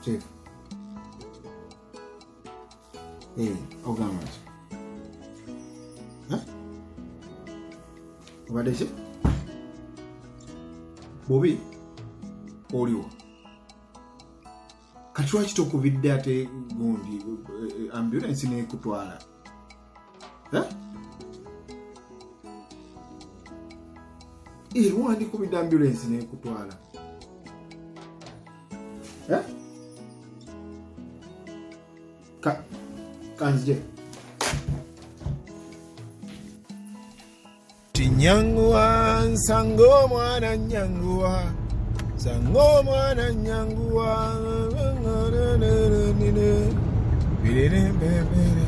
Chief. Ogamba ki? Obadde ki? Bobi oliwo. Kati lwaki tokubidde ate gundi ambulance n'ekutwala? Wandikubidde ambulance n'ekutwala? Kanzije. Tinyanguwa nsango mwana nyanguwa sango mwana nyanguwa birere bebere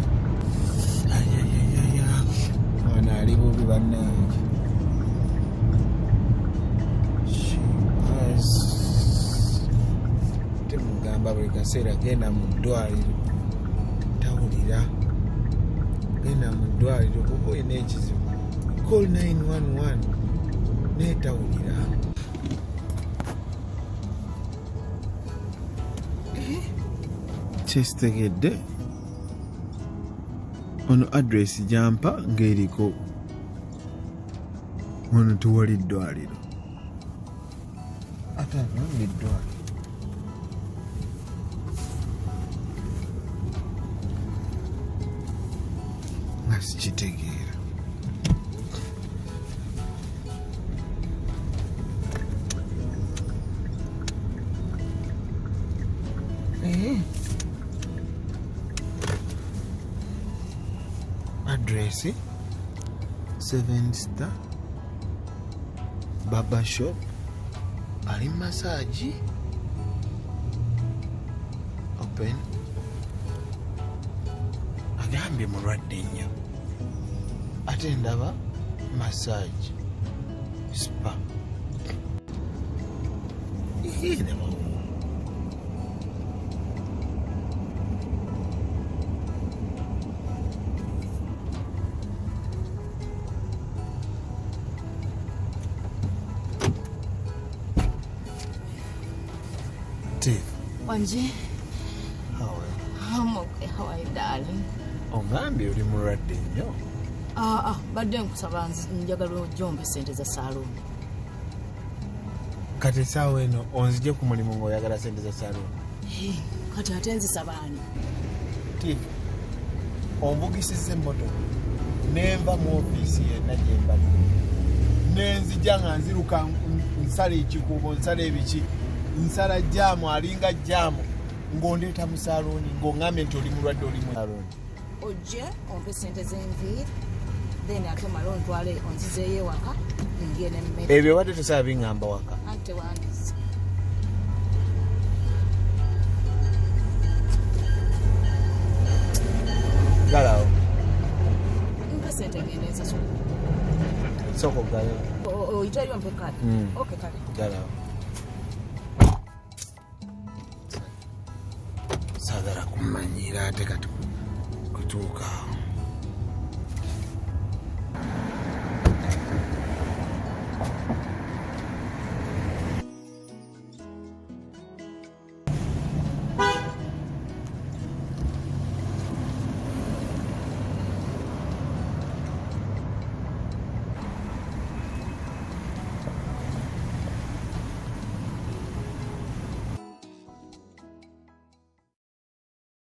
ayayaya mwana ali bubi bannange temugamba buli kaseera genda mu ddwaliro tawulira genda mu ddwaliro kuba olina ekizibu call 911 netawulira kyesitegedde ono address jampa ng'eriko ono tewali ddwaliro ate anonga eddwaliro nga sikitegeera address 7 Star Barber Shop ali massage open agambye mulwadde nnyo ate ndaba massage spa Wanji. How are you? I'm okay. How are you, darling? Ongambye oli mulwadde nnyo. Badde nkusaba njagala ojjombe ssente za salooni. Kati essaawa eno onzije ku mulimu ng'oyagala ssente za salooni. Kati ate nzisaba ani? Tiifu, onvugisizza emmotoka nenva mu ofiisi yenna gye mbadde. Nenzija nga nziruka nsala ekikuubo nsala ebiki. Nsala jaamu alinga jaamu ng'ondeeta mu salooni ng'oŋŋambye nti oli mulwadde oli mu salooni. Ojje ompe ssente z'enviiri then ate omale ontwale onzizeeyo ewaka ngire n'emmere. Ebyo wadde tosaba biŋŋamba waka. Ante wandize. Galawo. Mpe ssente ngende nsasula. Soko gayo. Oyitayo mpe kale. Okay kale. Galawo. Sagala kumanyira ate kati kutuuka